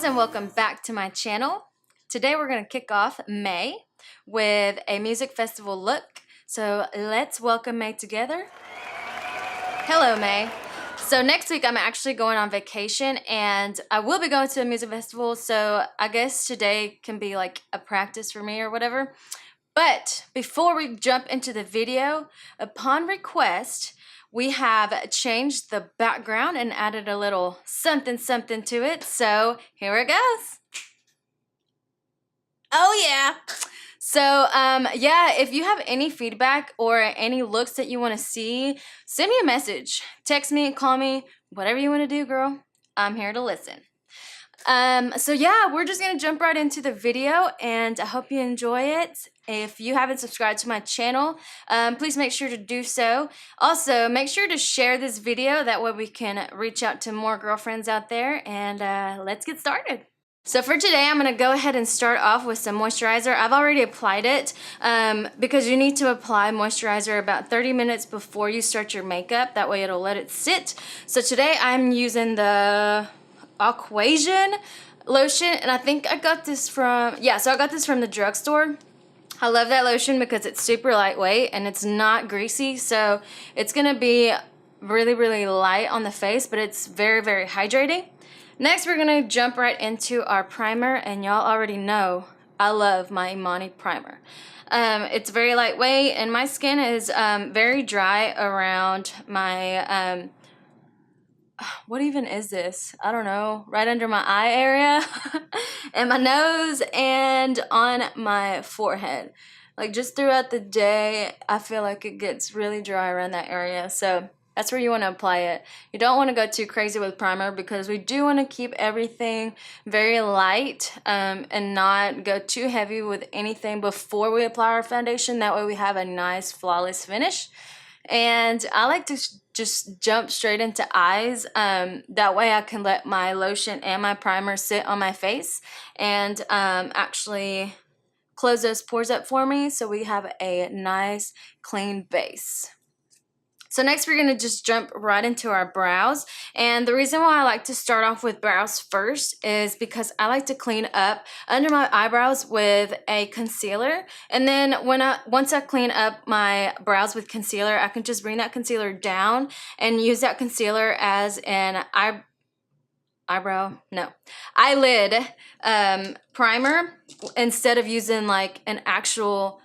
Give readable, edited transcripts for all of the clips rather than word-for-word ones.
and welcome back to my channel. Today we're going to kick off May with a music festival look. So let's welcome May together. Hello May. So next week I'm actually going on vacation and I will be going to a music festival, so I guess today can be like a practice for me or whatever. But before we jump into the video, upon request, we have changed the background and added a little something to it. So here it goes. Oh yeah. So yeah, if you have any feedback or any looks that you want to see, send me a message. Text me, call me, whatever you want to do, girl. I'm here to listen. So yeah, we're just gonna jump right into the video and I hope you enjoy it. If you haven't subscribed to my channel, please make sure to do so. Also, make sure to share this video, that way we can reach out to more girlfriends out there, and let's get started. So for today, I'm going to go ahead and start off with some moisturizer. I've already applied it because you need to apply moisturizer about 30 minutes before you start your makeup. That way it'll let it sit. So today I'm using the Aquasian lotion, and I think I got this from, so I got this from the drugstore. I love that lotion because it's super lightweight and it's not greasy, so it's going to be really light on the face, but it's very hydrating. Next, we're going to jump right into our primer, and y'all already know I love my Imani primer. It's very lightweight, and my skin is very dry around my, what even is this? I don't know, right under my eye area, and my nose, and on my forehead. Like just throughout the day, I feel like it gets really dry around that area, so that's where you want to apply it. You don't want to go too crazy with primer because we do want to keep everything very light and not go too heavy with anything before we apply our foundation. That way we have a nice flawless finish. And I like to just jump straight into eyes. That way I can let my lotion and my primer sit on my face and actually close those pores up for me so we have a nice clean base. So next we're going to just jump right into our brows, and the reason why I like to start off with brows first is because I like to clean up under my eyebrows with a concealer, and then once I clean up my brows with concealer, I can just bring that concealer down and use that concealer as an eyelid primer instead of using like an actual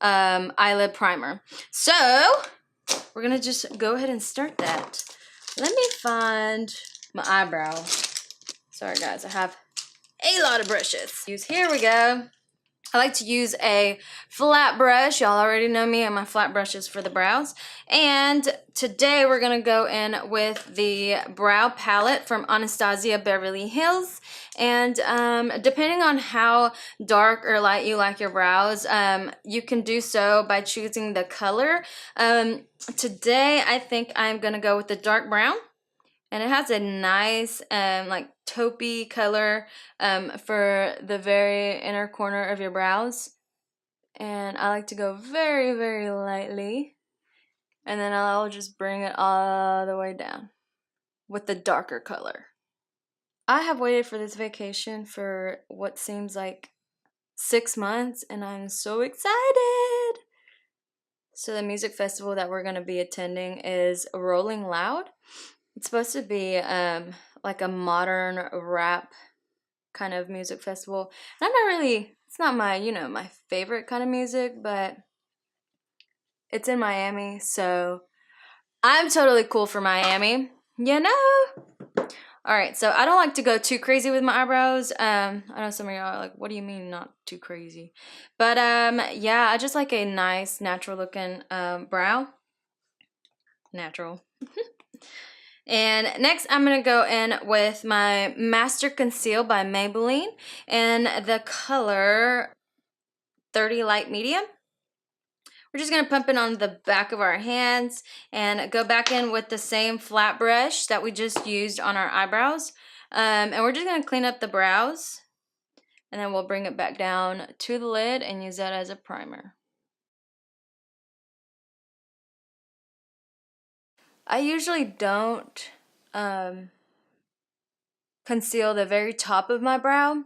eyelid primer. So we're gonna just go ahead and start that. Let me find my eyebrow. Sorry guys, I have a lot of brushes. Here we go. I like to use a flat brush. Y'all already know me and my flat brushes for the brows. And today we're gonna go in with the brow palette from Anastasia Beverly Hills. And depending on how dark or light you like your brows, you can do so by choosing the color. Today I think I'm gonna go with the dark brown. And it has a nice like taupey color for the very inner corner of your brows. And I like to go very lightly. And then I'll just bring it all the way down with the darker color. I have waited for this vacation for what seems like 6 months, and I'm so excited. So the music festival that we're going to be attending is Rolling Loud. It's supposed to be like a modern rap kind of music festival. And I'm not really, it's not my, my favorite kind of music, but it's in Miami, so I'm totally cool for Miami, Alright, so I don't like to go too crazy with my eyebrows. I know some of y'all are like, what do you mean not too crazy? But yeah, I just like a nice natural looking brow. Natural. And next I'm going to go in with my Master Conceal by Maybelline in the color 30 Light Medium. We're just going to pump it on the back of our hands and go back in with the same flat brush that we just used on our eyebrows. And we're just going to clean up the brows, and then we'll bring it back down to the lid and use that as a primer. I usually don't conceal the very top of my brow,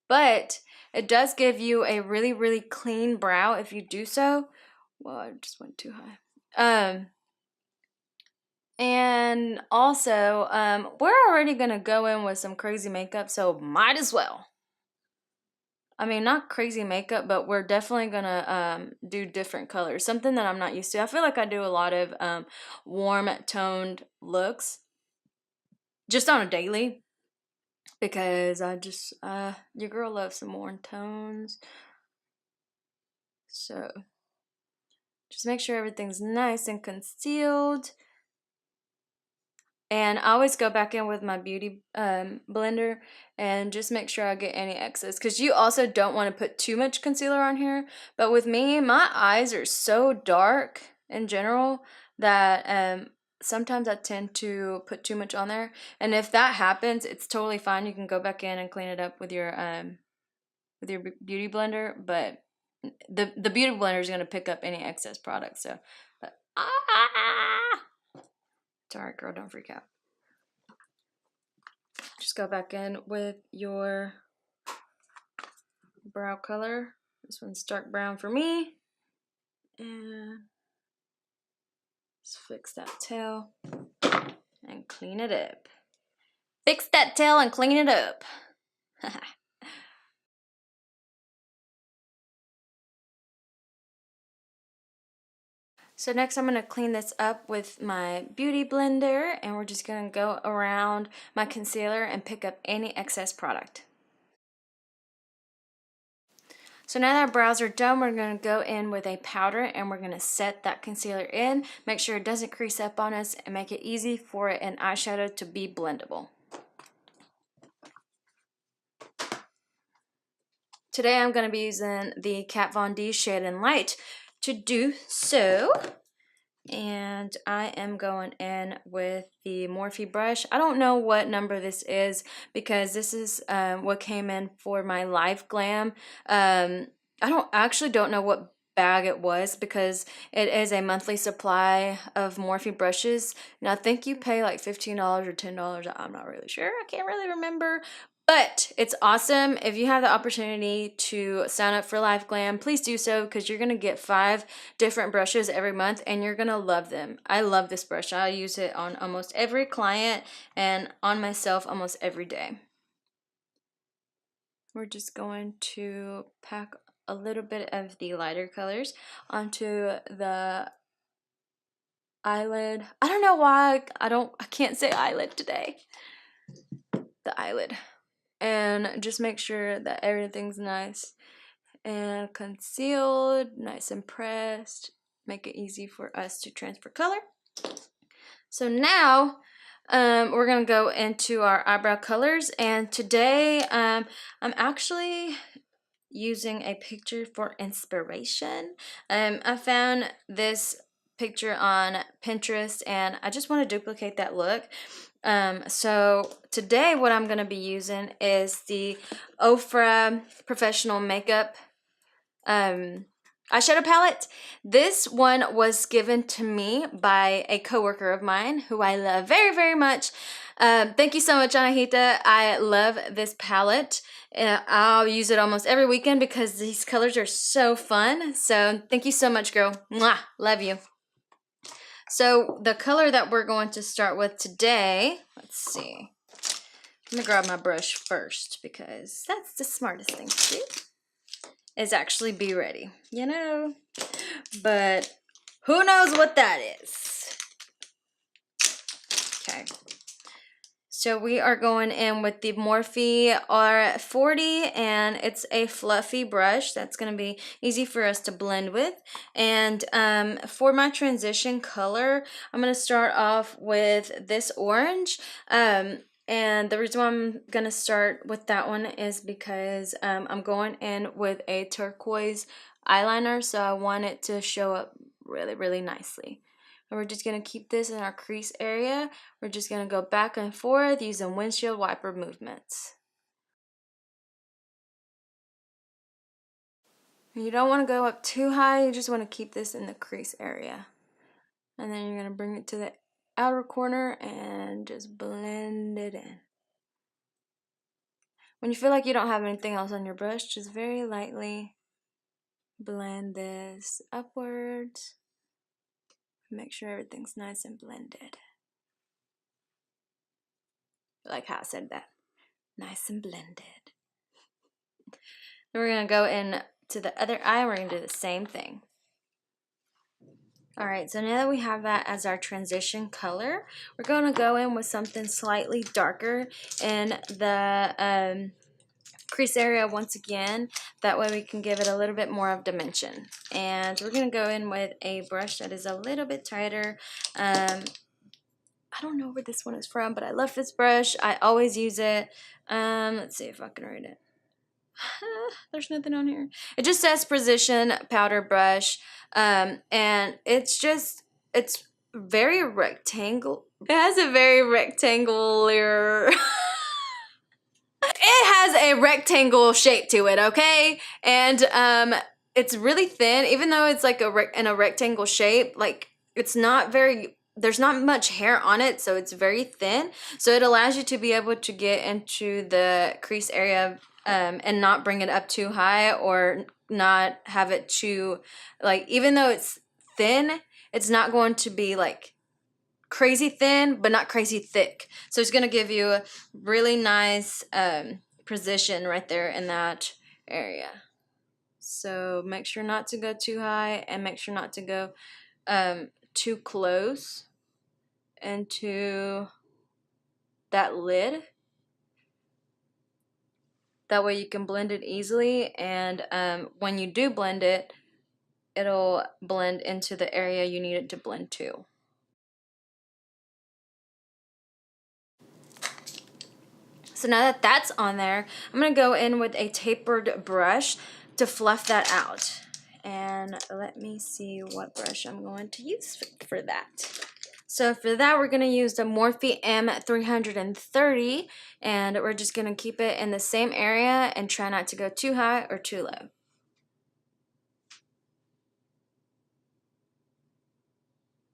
but it does give you a really, really clean brow if you do so. Well, I just went too high. And also, we're already gonna go in with some crazy makeup, so might as well. I mean, not crazy makeup, but we're definitely gonna do different colors. Something that I'm not used to. I feel like I do a lot of warm toned looks just on a daily because I just your girl loves some warm tones. So just make sure everything's nice and concealed. And I always go back in with my beauty blender and just make sure I get any excess. Because you also don't want to put too much concealer on here. But with me, my eyes are so dark in general that sometimes I tend to put too much on there. And if that happens, it's totally fine. You can go back in and clean it up with your beauty blender. But the beauty blender is going to pick up any excess product. So, but, it's alright, girl, don't freak out. Just go back in with your brow color. This one's dark brown for me. And just fix that tail and clean it up. Fix that tail and clean it up. So next I'm going to clean this up with my beauty blender, and we're just going to go around my concealer and pick up any excess product. So now that our brows are done, we're going to go in with a powder and we're going to set that concealer in. Make sure it doesn't crease up on us and make it easy for an eyeshadow to be blendable. Today I'm going to be using the Kat Von D Shade and Light to do so. And I am going in with the Morphe brush. I don't know what number this is because this is what came in for my Live Glam. I don't know what bag it was because it is a monthly supply of Morphe brushes. Now I think you pay like $15 or $10. I'm not really sure. I can't really remember. But it's awesome. If you have the opportunity to sign up for Live Glam, please do so because you're going to get 5 different brushes every month and you're going to love them. I love this brush. I use it on almost every client and on myself almost every day. We're just going to pack a little bit of the lighter colors onto the eyelid. I don't know why I can't say eyelid today. The eyelid. And just make sure that everything's nice and concealed, nice and pressed. Make it easy for us to transfer color. So now we're gonna go into our eyebrow colors, and today I'm actually using a picture for inspiration. I found this picture on Pinterest and I just want to duplicate that look. So today what I'm going to be using is the Ofra Professional Makeup eyeshadow palette. This one was given to me by a coworker of mine who I love very, very much. Thank you so much, Anahita. I love this palette. I'll use it almost every weekend because these colors are so fun. So thank you so much, girl. Mwah! Love you. So the color that we're going to start with today, let's see. Let me grab my brush first because that's the smartest thing to do, is actually be ready, you know. But who knows what that is. Okay. So we are going in with the Morphe R40, and it's a fluffy brush that's going to be easy for us to blend with. And for my transition color, I'm going to start off with this orange. And the reason why I'm going to start with that one is because I'm going in with a turquoise eyeliner, so I want it to show up really, really nicely. And we're just going to keep this in our crease area. We're just going to go back and forth using windshield wiper movements. You don't want to go up too high. You just want to keep this in the crease area. And then you're going to bring it to the outer corner and just blend it in. When you feel like you don't have anything else on your brush, just very lightly blend this upwards. Make sure everything's nice and blended. Like how I said that. Nice and blended. Then we're going to go in to the other eye. We're going to do the same thing. Alright, so now that we have that as our transition color, we're going to go in with something slightly darker in the crease area once again. That way we can give it a little bit more of dimension. And we're going to go in with a brush that is a little bit tighter. I don't know where this one is from, but I love this brush. I always use it. Let's see if I can read it. There's nothing on here. It just says Precision Powder Brush. And it's very rectangle. It has a very rectangular. It has a rectangle shape to it, okay? And it's really thin, even though it's like in a rectangle shape. Like it's not very. There's not much hair on it, so it's very thin. So it allows you to be able to get into the crease area and not bring it up too high or not have it too, like, even though it's thin, it's not going to be like crazy thin, but not crazy thick. So it's going to give you a really nice precision right there in that area. So make sure not to go too high and make sure not to go too close into that lid. That way you can blend it easily, and when you do blend it, it'll blend into the area you need it to blend to. So now that that's on there, I'm going to go in with a tapered brush to fluff that out. And let me see what brush I'm going to use for that. So for that, we're going to use the Morphe M330, and we're just going to keep it in the same area and try not to go too high or too low.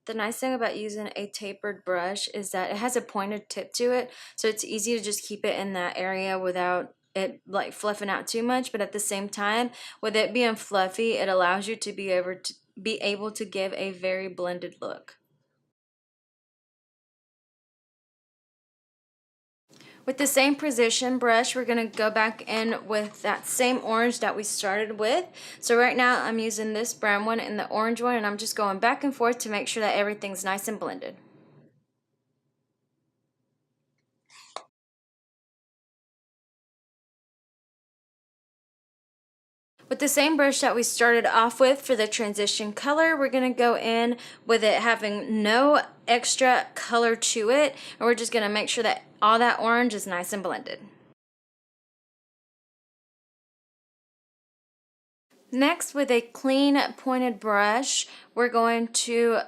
The nice thing about using a tapered brush is that it has a pointed tip to it, so it's easy to just keep it in that area without it like fluffing out too much. But at the same time, with it being fluffy, it allows you to be able to give a very blended look. With the same precision brush, we're going to go back in with that same orange that we started with. So right now I'm using this brown one and the orange one, and I'm just going back and forth to make sure that everything's nice and blended. With the same brush that we started off with for the transition color, we're going to go in with it having no extra color to it, and we're just going to make sure that all that orange is nice and blended. Next, with a clean pointed brush, we're going to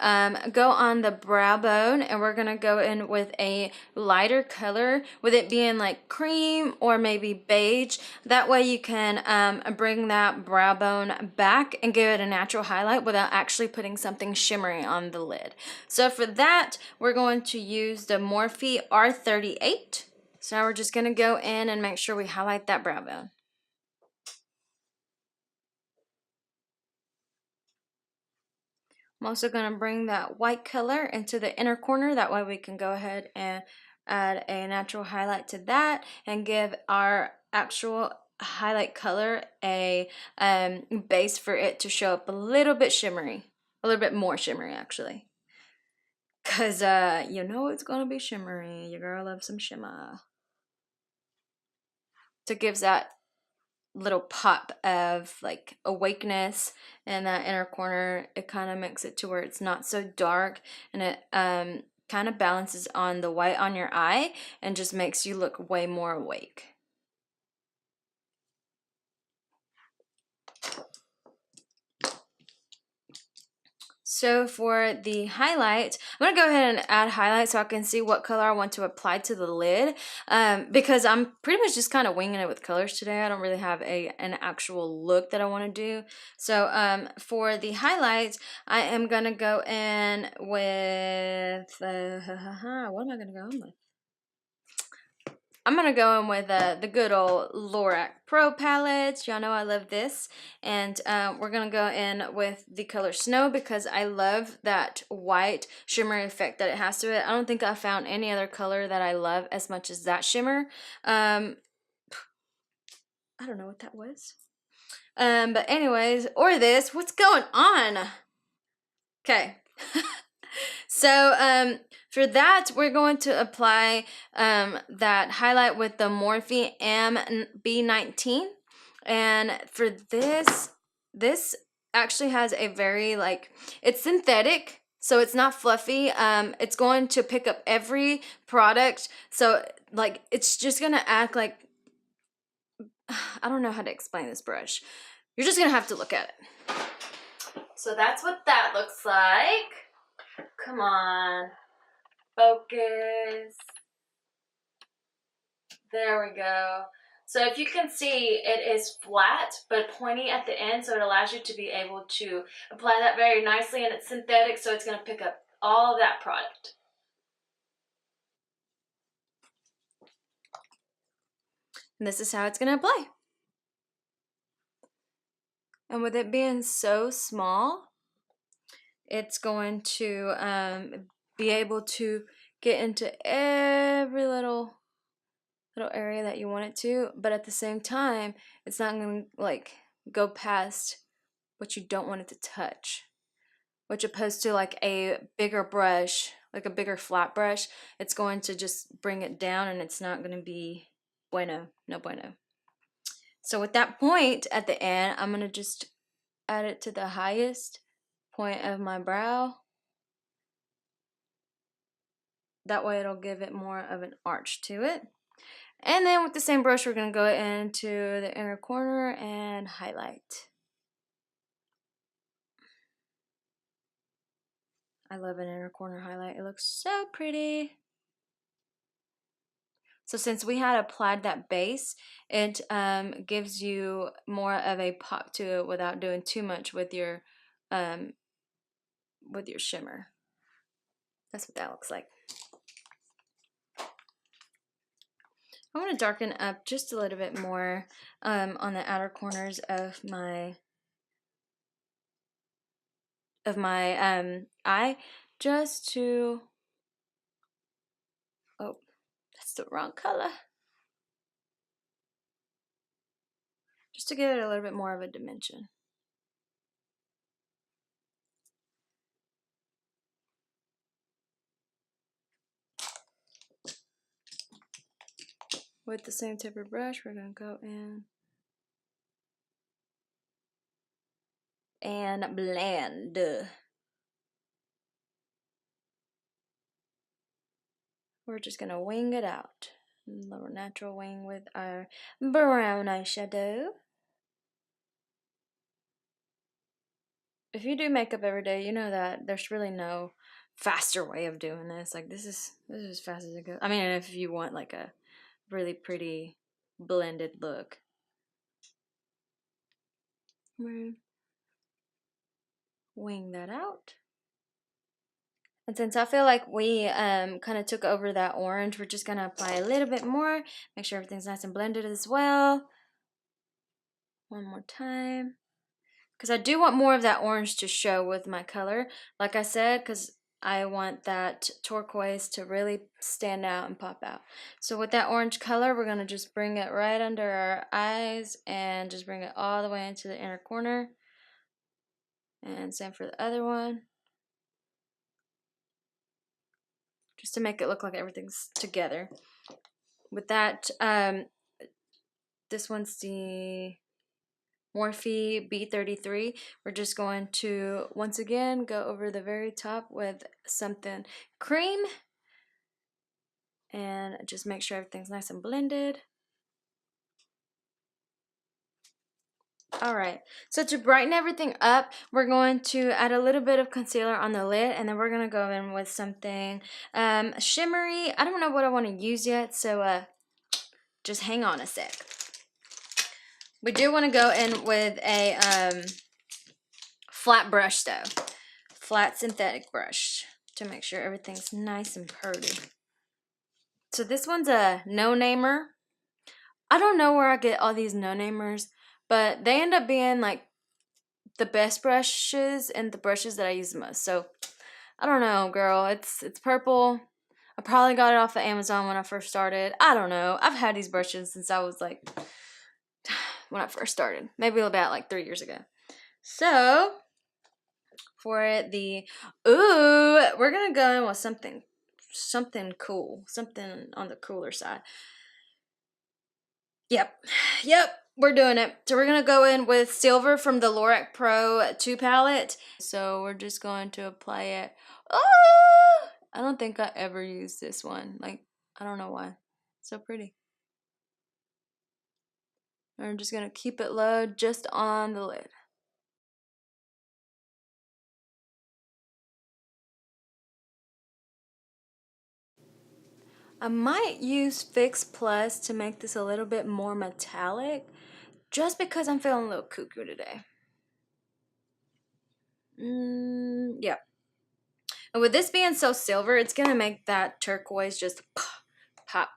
go on the brow bone, and we're going to go in with a lighter color, with it being like cream or maybe beige. That way you can bring that brow bone back and give it a natural highlight without actually putting something shimmery on the lid. So for that, we're going to use the Morphe R38. So now we're just going to go in and make sure we highlight that brow bone. I'm also going to bring that white color into the inner corner. That way we can go ahead and add a natural highlight to that and give our actual highlight color a base for it to show up a little bit shimmery. A little bit more shimmery, actually. Because you know it's going to be shimmery. Your girl loves some shimmer. So it gives that little pop of like awakeness in that inner corner. It kind of makes it to where it's not so dark, and it kind of balances on the white on your eye and just makes you look way more awake. So for the highlight, I'm going to go ahead and add highlight so I can see what color I want to apply to the lid, because I'm pretty much just kind of winging it with colors today. I don't really have an actual look that I want to do. So for the highlights, I am going to go in with, what am I going to go in with? I'm going to go in with the good old Lorac Pro palette. Y'all know I love this. And we're going to go in with the color Snow because I love that white shimmer effect that it has to it. I don't think I found any other color that I love as much as that shimmer. I don't know what that was. But anyways, or this. What's going on? Okay. So for that, we're going to apply that highlight with the Morphe MB19. And for this actually has a very, like, it's synthetic, so it's not fluffy. It's going to pick up every product. So, like, it's just going to act like, I don't know how to explain this brush. You're just going to have to look at it. So that's what that looks like. Come on. Focus. There we go. So if you can see, it is flat but pointy at the end, so it allows you to be able to apply that very nicely, and it's synthetic, so it's going to pick up all of that product. And this is how it's going to apply. And with it being so small, it's going to be able to get into every little area that you want it to, but at the same time, it's not going to, like, go past what you don't want it to touch. Which, opposed to like a bigger brush, like a bigger flat brush, it's going to just bring it down, and it's not going to be bueno, no bueno. So with that point at the end, I'm going to just add it to the highest point of my brow. That way it'll give it more of an arch to it. And then with the same brush, we're going to go into the inner corner and highlight. I love an inner corner highlight. It looks so pretty. So since we had applied that base, it gives you more of a pop to it without doing too much with your shimmer. That's what that looks like. I want to darken up just a little bit more on the outer corners of my eye, just to, oh, that's the wrong color. Just to give it a little bit more of a dimension. With the same type of brush, we're going to go in and blend. We're just going to wing it out. A little natural wing with our brown eyeshadow. If you do makeup every day, you know that there's really no faster way of doing this. Like, this is as fast as it goes. I mean, if you want like a really pretty blended look. Wing that out. And since I feel like we kind of took over that orange, we're just going to apply a little bit more. Make sure everything's nice and blended as well. One more time. Because I do want more of that orange to show with my color. Like I said, because I want that turquoise to really stand out and pop out. So with that orange color, we're going to just bring it right under our eyes and just bring it all the way into the inner corner. And same for the other one. Just to make it look like everything's together. With that, this one's the Morphe B33. We're just going to, once again, go over the very top with something cream. And just make sure everything's nice and blended. Alright, so to brighten everything up, we're going to add a little bit of concealer on the lid, and then we're going to go in with something shimmery. I don't know what I want to use yet, so just hang on a sec. We do want to go in with a flat brush though. Flat synthetic brush to make sure everything's nice and pretty. So this one's a no-namer. I don't know where I get all these no-namers, but they end up being like the best brushes and the brushes that I use the most. So I don't know, girl. It's purple. I probably got it off of Amazon when I first started. I don't know. I've had these brushes since I was like, when I first started. Maybe about like 3 years ago. So, for the, we're going to go in with something cool. Something on the cooler side. Yep. We're doing it. So we're going to go in with silver from the Lorac Pro 2 palette. So we're just going to apply it. Oh! I don't think I ever used this one. Like, I don't know why. It's so pretty. And I'm just going to keep it low just on the lid. I might use Fix Plus to make this a little bit more metallic, just because I'm feeling a little cuckoo today. Yeah. And with this being so silver, it's gonna make that turquoise just pop.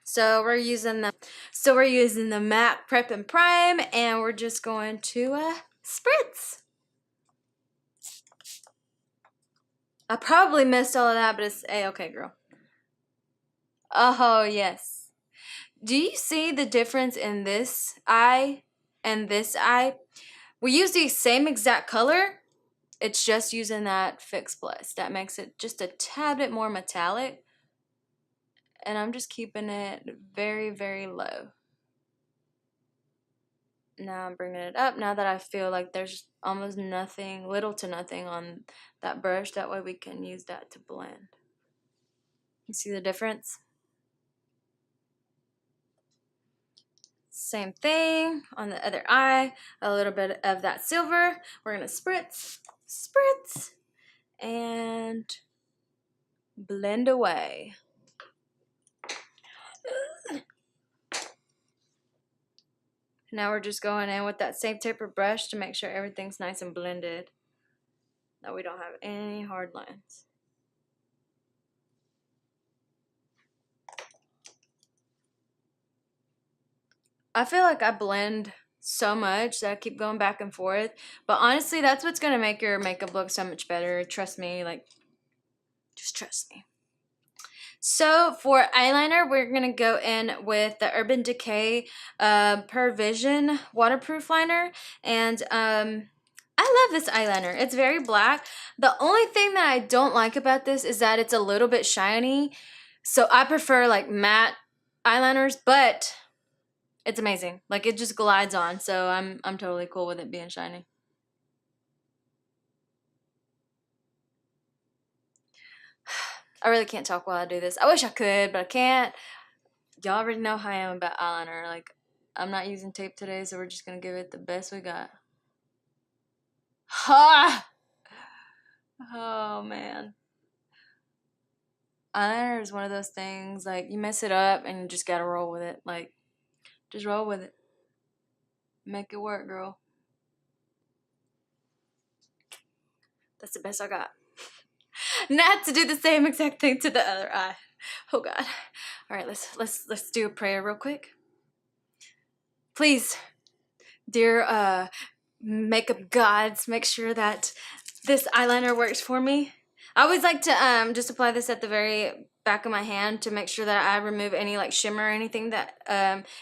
So we're using the matte Prep and Prime, and we're just going to spritz. I probably missed all of that, but it's A-okay, girl. Oh, yes. Do you see the difference in this eye and this eye? We use the same exact color. It's just using that Fix Plus. That makes it just a tad bit more metallic. And I'm just keeping it very, very low. Now I'm bringing it up. Now that I feel like there's almost nothing, little to nothing on that brush. That way we can use that to blend. You see the difference? Same thing on the other eye. A little bit of that silver. We're going to spritz, and blend away. Now we're just going in with that same taper brush to make sure everything's nice and blended. That we don't have any hard lines. I feel like I blend so much that I keep going back and forth. But honestly, that's what's going to make your makeup look so much better. Trust me. Like, just trust me. So for eyeliner, we're going to go in with the Urban Decay Per Vision Waterproof Liner. And I love this eyeliner. It's very black. The only thing that I don't like about this is that it's a little bit shiny. So I prefer like matte eyeliners, but it's amazing. Like it just glides on. So I'm totally cool with it being shiny. I really can't talk while I do this. I wish I could, but I can't. Y'all already know how I am about eyeliner. Like, I'm not using tape today, so we're just gonna give it the best we got. Ha! Oh, man. Eyeliner is one of those things, like, you mess it up and you just gotta roll with it. Like, just roll with it. Make it work, girl. That's the best I got. Not to do the same exact thing to the other eye. Oh, God. All right, let's do a prayer real quick. Please, dear makeup gods, make sure that this eyeliner works for me. I always like to just apply this at the very back of my hand to make sure that I remove any like shimmer or anything that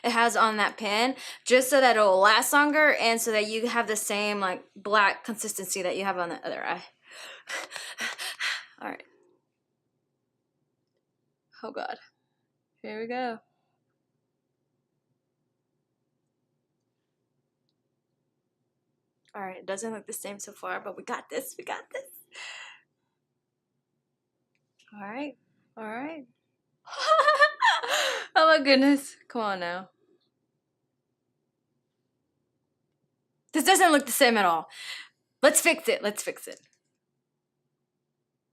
it has on that pen, just so that it'll last longer and so that you have the same like black consistency that you have on the other eye. All right. Oh, God. Here we go. All right, it doesn't look the same so far, but we got this. We got this. All right. All right. Oh my goodness. Come on now. This doesn't look the same at all. Let's fix it. Let's fix it.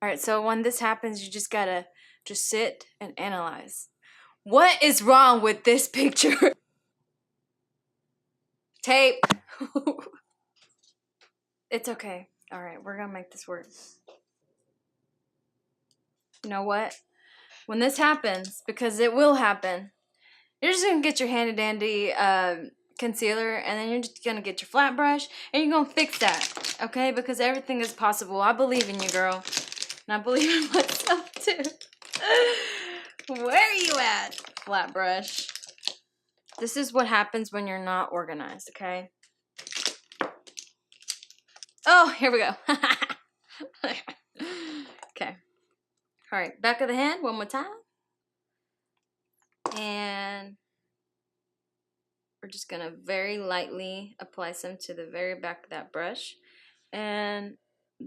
All right, so when this happens, you just gotta just sit and analyze. What is wrong with this picture? Tape. It's okay. All right, we're gonna make this work. You know what? when this happens, because it will happen, you're just going to get your handy dandy concealer, and then you're just going to get your flat brush, and you're going to fix that, okay? Because everything is possible. I believe in you, girl. And I believe in myself, too. Where are you at, flat brush? This is what happens when you're not organized, okay? Oh, here we go. Okay. All right, back of the hand one more time. And we're just gonna very lightly apply some to the very back of that brush. And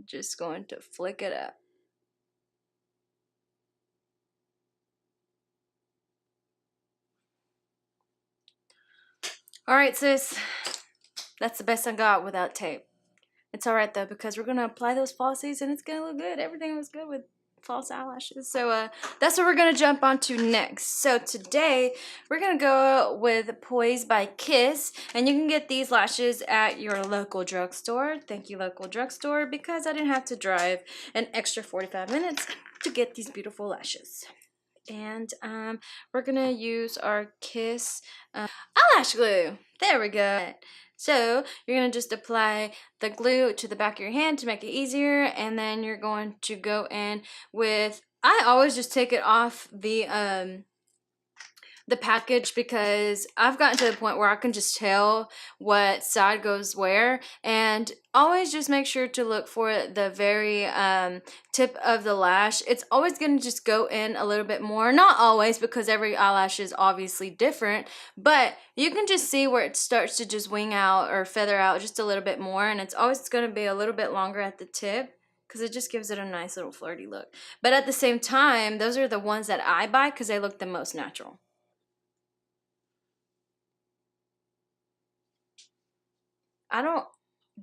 just going to flick it up. All right, sis. That's the best I got without tape. It's all right, though, because we're going to apply those falsies, and it's going to look good. Everything was good with false eyelashes. So that's what we're going to jump onto next. So today, we're going to go with Poise by Kiss, and you can get these lashes at your local drugstore. Thank you, local drugstore, because I didn't have to drive an extra 45 minutes to get these beautiful lashes. And we're going to use our Kiss eyelash glue. There we go. So you're going to just apply the glue to the back of your hand to make it easier, and then you're going to go in with, I always just take it off the package, because I've gotten to the point where I can just tell what side goes where, and always just make sure to look for the very tip of the lash. It's always going to just go in a little bit more. Not always, because every eyelash is obviously different, but you can just see where it starts to just wing out or feather out just a little bit more, and it's always going to be a little bit longer at the tip, because it just gives it a nice little flirty look. But at the same time, those are the ones that I buy because they look the most natural. I don't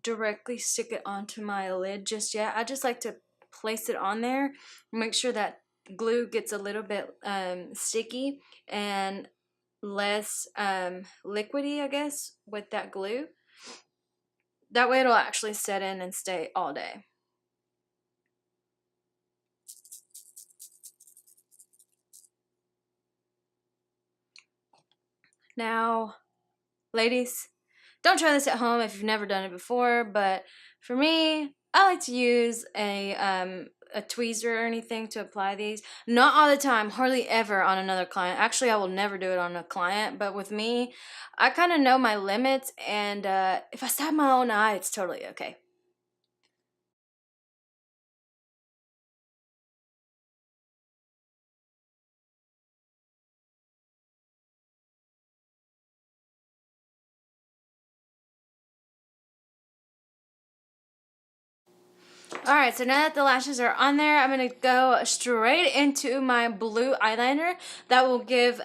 directly stick it onto my lid just yet. I just like to place it on there, make sure that glue gets a little bit sticky and less liquidy, I guess, with that glue. That way it'll actually set in and stay all day. Now, ladies, don't try this at home if you've never done it before, but for me, I like to use a tweezer or anything to apply these. Not all the time, hardly ever on another client. Actually, I will never do it on a client, but with me, I kind of know my limits, and if I stab my own eye, it's totally okay. Alright, so now that the lashes are on there, I'm going to go straight into my blue eyeliner. That will give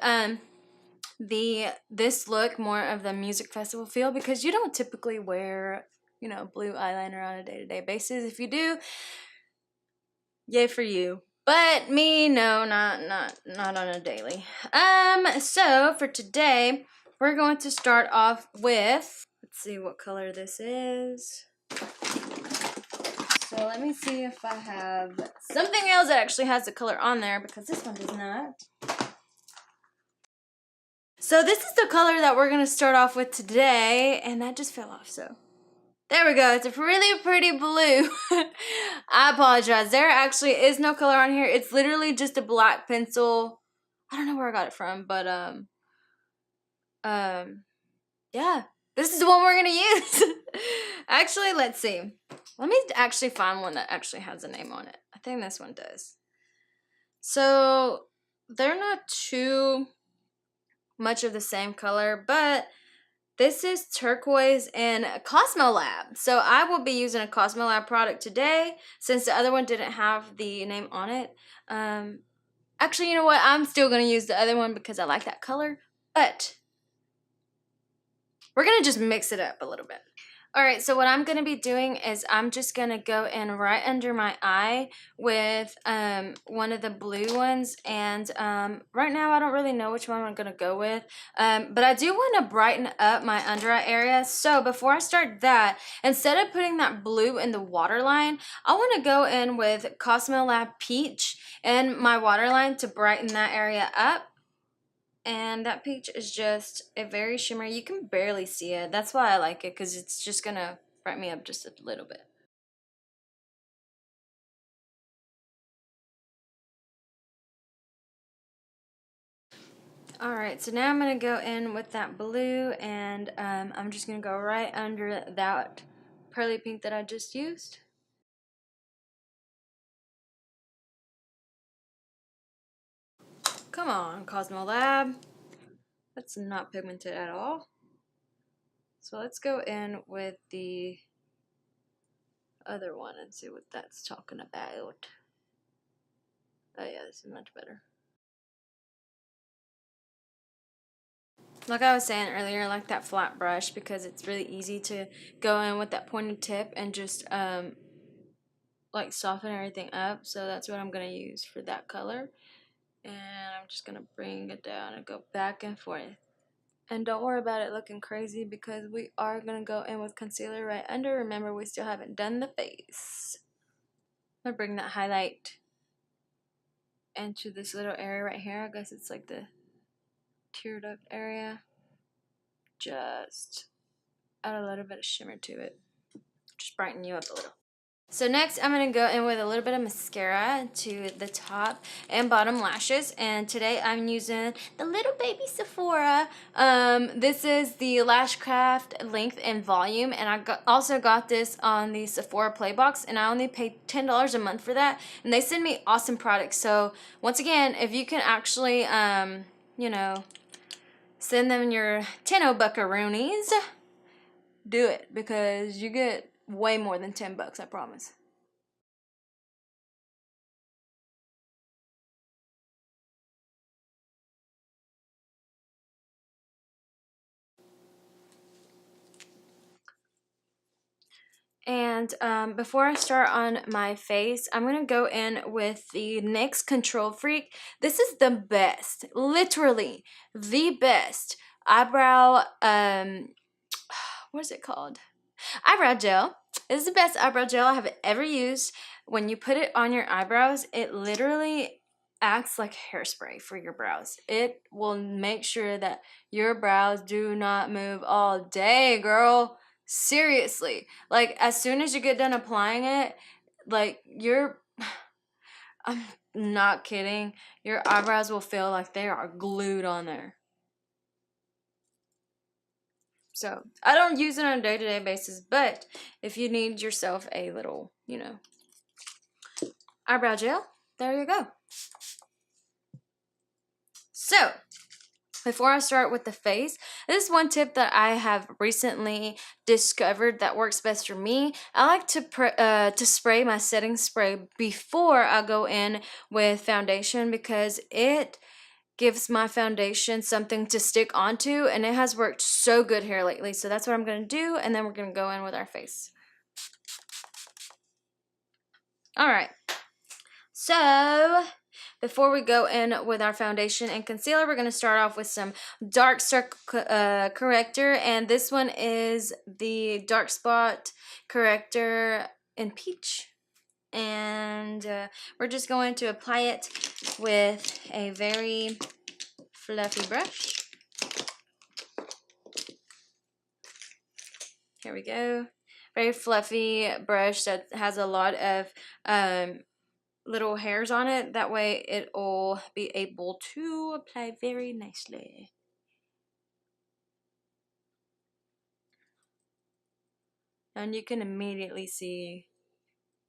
this look more of the music festival feel, because you don't typically wear, blue eyeliner on a day-to-day basis. If you do, yay for you. But me, no, not on a daily. So for today, we're going to start off with, let's see what color this is. So let me see if I have something else that actually has the color on there, because this one does not. So this is the color that we're going to start off with today, and that just fell off, so. There we go. It's a really pretty blue. I apologize. There actually is no color on here. It's literally just a black pencil. I don't know where I got it from, but yeah. This is the one we're going to use. Actually, let's see. Let me actually find one that actually has a name on it. I think this one does. So, they're not too much of the same color, but this is turquoise and Cosmo Lab. So I will be using a Cosmo Lab product today, since the other one didn't have the name on it. Actually, you know what? I'm still going to use the other one because I like that color, but we're going to just mix it up a little bit. Alright, so what I'm going to be doing is I'm just going to go in right under my eye with one of the blue ones. And right now I don't really know which one I'm going to go with. But I do want to brighten up my under eye area. So before I start that, instead of putting that blue in the waterline, I want to go in with Cosmo Lab Peach in my waterline to brighten that area up. And that peach is just a very shimmery. You can barely see it. That's why I like it, because it's just going to brighten me up just a little bit. Alright, so now I'm going to go in with that blue, and I'm just going to go right under that pearly pink that I just used. Come on, Cosmo Lab. That's not pigmented at all. So let's go in with the other one and see what that's talking about. Oh yeah, this is much better. Like I was saying earlier, I like that flat brush because it's really easy to go in with that pointed tip and just like soften everything up. So that's what I'm going to use for that color. And I'm just going to bring it down and go back and forth. And don't worry about it looking crazy because we are going to go in with concealer right under. Remember, we still haven't done the face. I'm going to bring that highlight into this little area right here. I guess it's like the tear duct area. Just add a little bit of shimmer to it. Just brighten you up a little. So next I'm going to go in with a little bit of mascara to the top and bottom lashes, and today I'm using the little baby Sephora. This is the Lash Craft Length and Volume, and I also got this on the Sephora Playbox, and I only paid $10 a month for that, and they send me awesome products. So once again, if you can actually, you know, send them your 10 buckaroonies, do it, because you get way more than 10 bucks, I promise. And before I start on my face, I'm going to go in with the NYX Control Freak. This is the best, literally the best eyebrow, what is it called? Eyebrow gel. This is the best eyebrow gel I have ever used. When you put it on your eyebrows, it literally acts like hairspray for your brows. It will make sure that your brows do not move all day, girl. Seriously. Like, as soon as you get done applying it, like, I'm not kidding, your eyebrows will feel like they are glued on there. So I don't use it on a day-to-day basis, but if you need yourself a little, you know, eyebrow gel, there you go. So before I start with the face, this is one tip that I have recently discovered that works best for me. I like to spray my setting spray before I go in with foundation, because it gives my foundation something to stick onto, and it has worked so good here lately. So that's what I'm going to do, and then we're going to go in with our face. All right. So before we go in with our foundation and concealer, we're going to start off with some dark circle corrector, and this one is the dark spot corrector in peach. And we're just going to apply it with a very fluffy brush. Here we go. Very fluffy brush that has a lot of little hairs on it. That way it'll be able to apply very nicely. And you can immediately see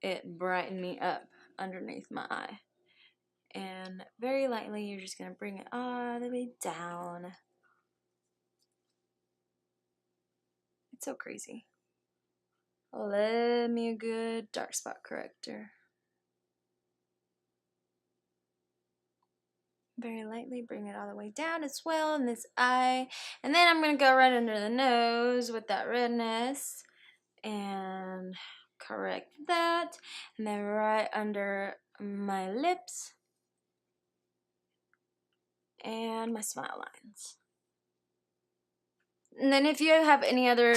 it brighten me up underneath my eye. And very lightly, you're just going to bring it all the way down. It's so crazy. Love me a good dark spot corrector. Very lightly bring it all the way down as well in this eye. And then I'm going to go right under the nose with that redness. and correct that. And then right under my lips and my smile lines. And then if you have any other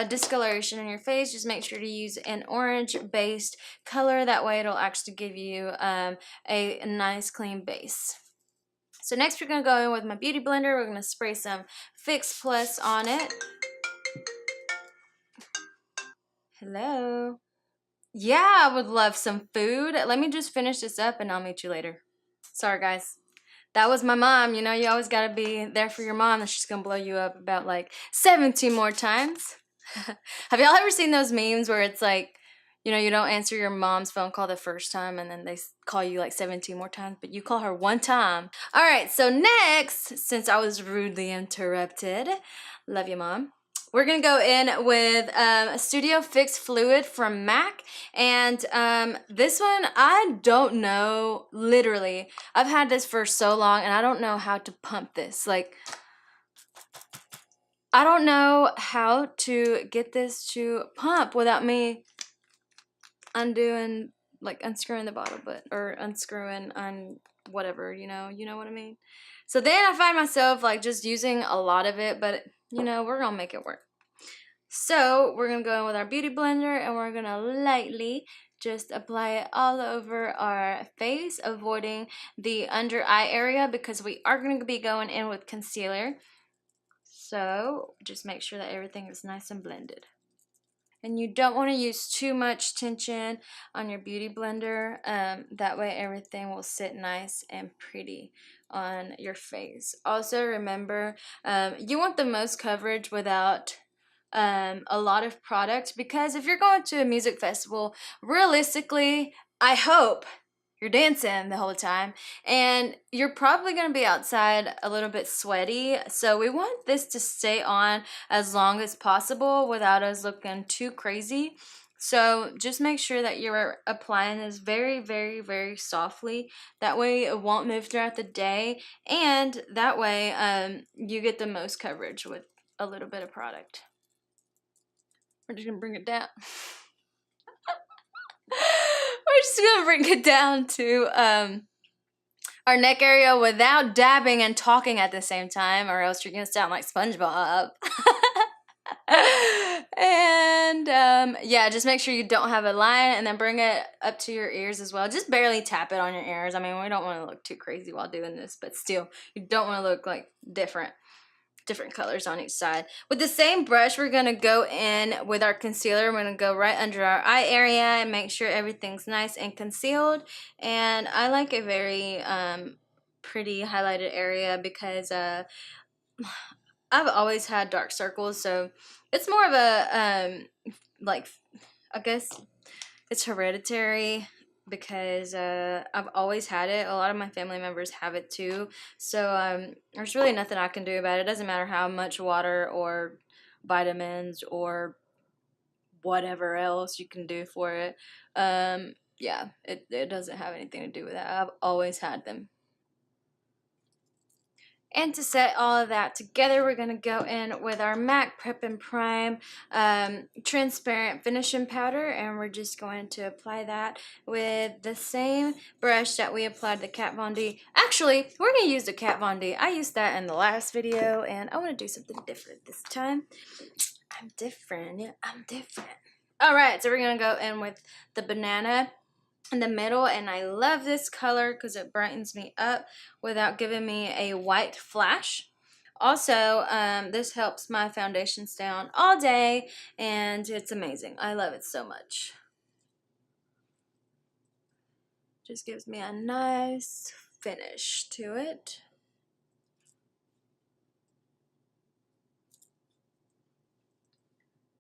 discoloration in your face, just make sure to use an orange-based color. That way it'll actually give you a nice clean base. So next we're going to go in with my beauty blender. We're going to spray some Fix Plus on it. Hello. Yeah, I would love some food. Let me just finish this up and I'll meet you later. Sorry, guys. That was my mom. You know, you always got to be there for your mom, and she's going to blow you up about like 17 more times. Have y'all ever seen those memes where it's like, you know, you don't answer your mom's phone call the first time and then they call you like 17 more times, but you call her one time. All right, so next, since I was rudely interrupted, love you, Mom. We're going to go in with Studio Fix Fluid from MAC. And this one, I don't know, literally. I've had this for so long, and I don't know how to pump this. Like, I don't know how to get this to pump without me unscrewing the bottle, or unscrewing on whatever, you know what I mean? So then I find myself like just using a lot of it, but you know, we're gonna make it work. So we're gonna go in with our beauty blender and we're gonna lightly just apply it all over our face, avoiding the under eye area because we are gonna be going in with concealer. So just make sure that everything is nice and blended. And you don't want to use too much tension on your beauty blender. That way everything will sit nice and pretty on your face. Also remember, you want the most coverage without a lot of product, because if you're going to a music festival, realistically, I hope you're dancing the whole time and you're probably going to be outside a little bit sweaty. So we want this to stay on as long as possible without us looking too crazy. So just make sure that you're applying this very, very, very softly. That way it won't move throughout the day, and that way you get the most coverage with a little bit of product. We're just gonna bring it down. We're just gonna bring it down to our neck area without dabbing and talking at the same time, or else you're gonna sound like SpongeBob. And yeah, just make sure you don't have a line, and then bring it up to your ears as well. Just barely tap it on your ears. I mean, we don't want to look too crazy while doing this, but still, you don't want to look like different colors on each side. With the same brush, we're gonna go in with our concealer. We're gonna go right under our eye area and make sure everything's nice and concealed. And I like a very pretty highlighted area because I've always had dark circles, so it's more of a like, I guess it's hereditary, because I've always had it. A lot of my family members have it too. So there's really nothing I can do about it. It doesn't matter how much water or vitamins or whatever else you can do for it. Yeah, it doesn't have anything to do with that. I've always had them. And to set all of that together, we're going to go in with our MAC Prep and Prime transparent finishing powder, and we're just going to apply that with the same brush that we applied the Kat Von D. Actually, we're going to use the Kat Von D. I used that in the last video, and I want to do something different this time. I'm different. Yeah, I'm different. All right, so we're going to go in with the banana in the middle, and I love this color because it brightens me up without giving me a white flash. Also, this helps my foundation stay on all day, and it's amazing. I love it so much. Just gives me a nice finish to it.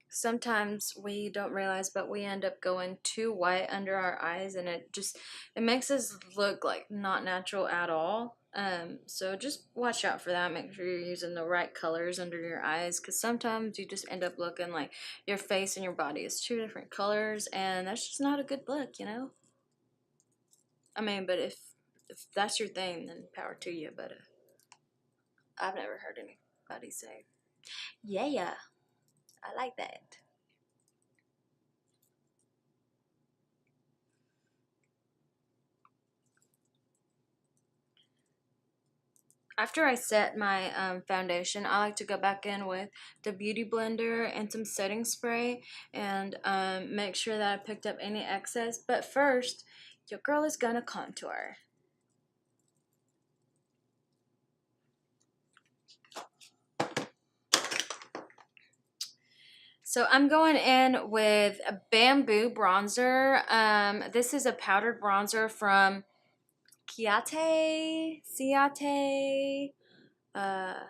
Sometimes we don't realize, but we end up going too white under our eyes, and it makes us look like not natural at all. So just watch out for that. Make sure you're using the right colors under your eyes, because sometimes you just end up looking like your face and your body is two different colors, and that's just not a good look, you know? I mean, but if that's your thing, then power to you, but I've never heard anybody say, yeah, I like that. After I set my foundation, I like to go back in with the Beauty Blender and some setting spray and make sure that I picked up any excess. But first, your girl is gonna contour. So I'm going in with a Bamboo bronzer. This is a powdered bronzer from Ciate, Kiate, I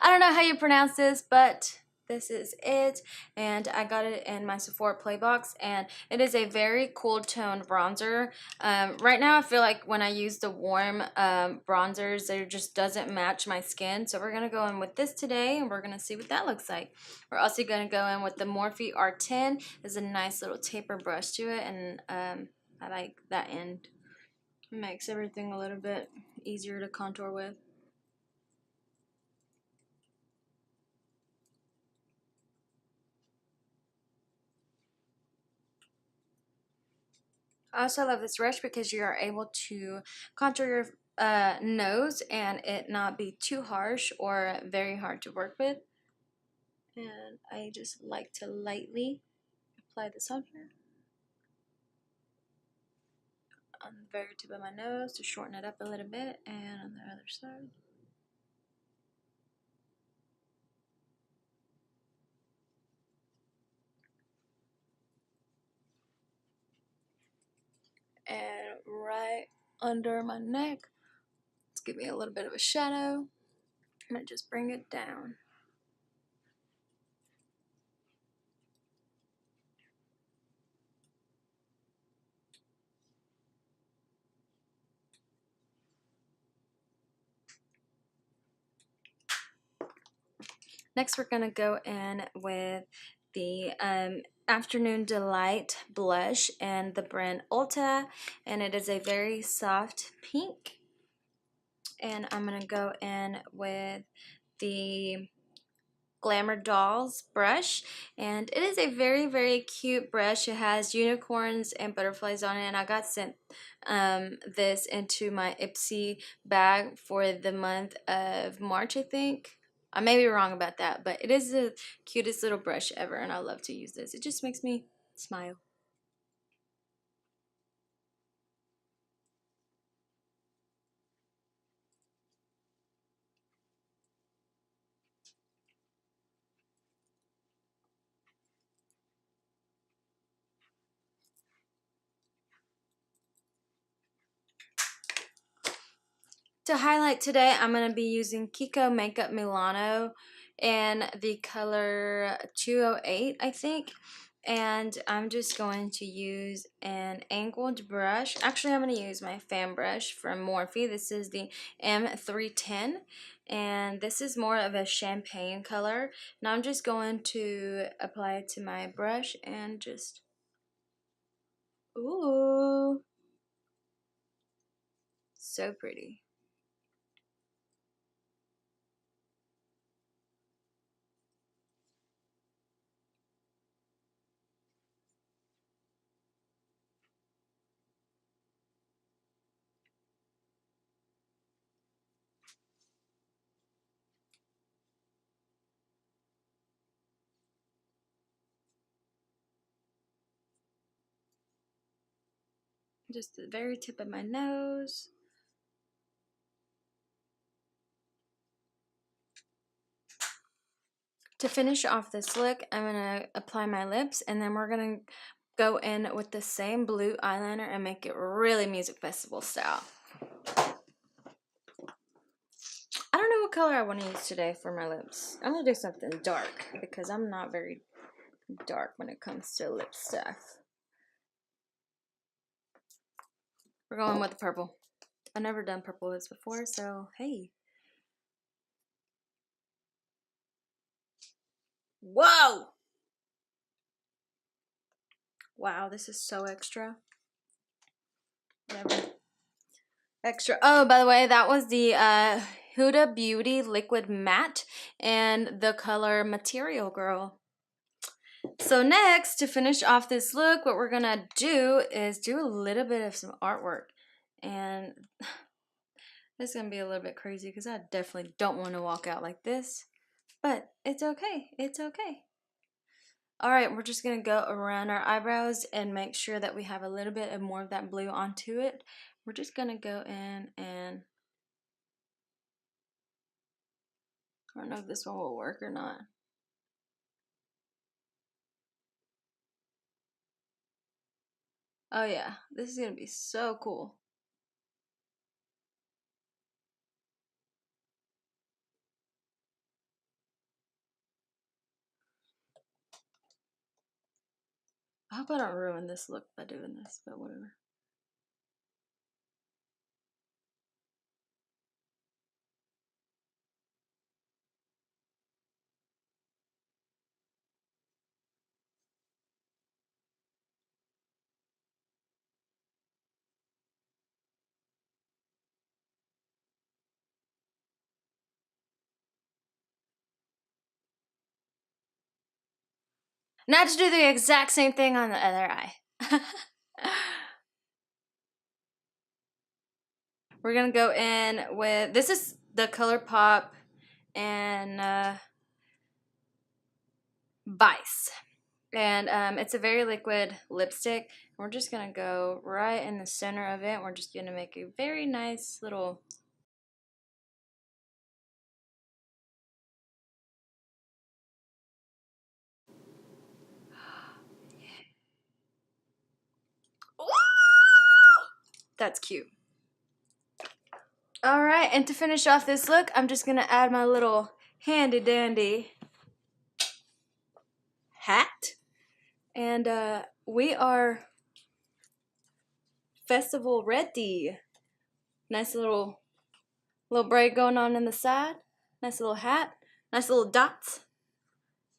don't know how you pronounce this, but this is it. And I got it in my Sephora Play box, and it is a very cool toned bronzer. Right now I feel like when I use the warm bronzers, it just doesn't match my skin. So we're going to go in with this today, and we're going to see what that looks like. We're also going to go in with the Morphe R10. There's a nice little taper brush to it, and I like that end. It makes everything a little bit easier to contour with. I also love this brush because you are able to contour your nose and it not be too harsh or very hard to work with. And I just like to lightly apply this on here. On the very tip of my nose to shorten it up a little bit, and on the other side. And right under my neck, let's give me a little bit of a shadow. And I just bring it down. Next, we're going to go in with the Afternoon Delight blush and the brand Ulta, and it is a very soft pink. And I'm going to go in with the Glamour Dolls brush, and it is a very, very cute brush. It has unicorns and butterflies on it, and I got sent this into my Ipsy bag for the month of March, I think. I may be wrong about that, but it is the cutest little brush ever, and I love to use this. It just makes me smile. To highlight today, I'm going to be using Kiko Makeup Milano in the color 208, I think. And I'm just going to use an angled brush. Actually, I'm going to use my fan brush from Morphe. This is the M310. And this is more of a champagne color. And I'm just going to apply it to my brush and just... Ooh! So pretty. Just the very tip of my nose. To finish off this look, I'm going to apply my lips, and then we're going to go in with the same blue eyeliner and make it really music festival style. I don't know what color I want to use today for my lips. I'm going to do something dark because I'm not very dark when it comes to lip stuff. We're going with the purple. I've never done purple lips before, so hey. Whoa! Wow, this is so extra. Whatever. Extra. Oh, by the way, that was the Huda Beauty Liquid Matte and the color Material Girl. So next, to finish off this look, what we're gonna do is do a little bit of some artwork. And This is gonna be a little bit crazy because I definitely don't want to walk out like this, but it's okay. It's okay. All right, we're just gonna go around our eyebrows and make sure that we have a little bit of more of that blue onto it. We're just gonna go in and I don't know if this one will work or not. Oh yeah, this is gonna be so cool. I hope I don't ruin this look by doing this, but whatever. Now to do the exact same thing on the other eye. We're gonna go in with, this is the ColourPop and Vice. And it's a very liquid lipstick. We're just gonna go right in the center of it. We're just gonna make a very nice little That's cute. All right, and to finish off this look, I'm just gonna add my little handy dandy hat. And we are festival ready. Nice little braid going on in the side. Nice little hat. Nice little dots.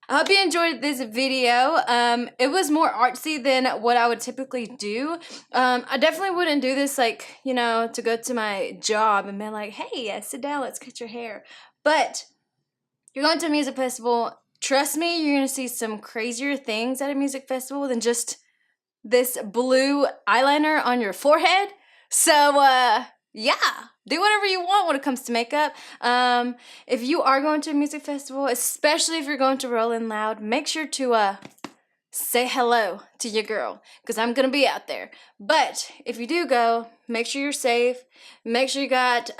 I hope you enjoyed this video. It was more artsy than what I would typically do. I definitely wouldn't do this like, you know, to go to my job and be like, hey, sit down, let's cut your hair. But you're going to a music festival, trust me, you're going to see some crazier things at a music festival than just this blue eyeliner on your forehead. So, yeah, do whatever you want when it comes to makeup. If you are going to a music festival, especially if you're going to Rolling Loud, make sure to say hello to your girl, because I'm gonna be out there. But if you do go, make sure you're safe. Make sure you got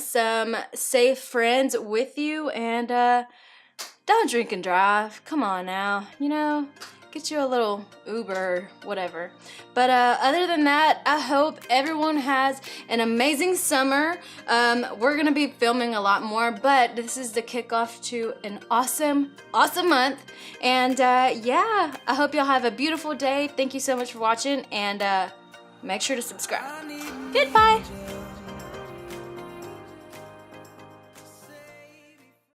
some safe friends with you, and don't drink and drive. Come on now, you know. Get you a little Uber or whatever. But other than that, I hope everyone has an amazing summer. We're gonna be filming a lot more, but this is the kickoff to an awesome month. And yeah, I hope y'all have a beautiful day. Thank you so much for watching, and make sure to subscribe. Goodbye.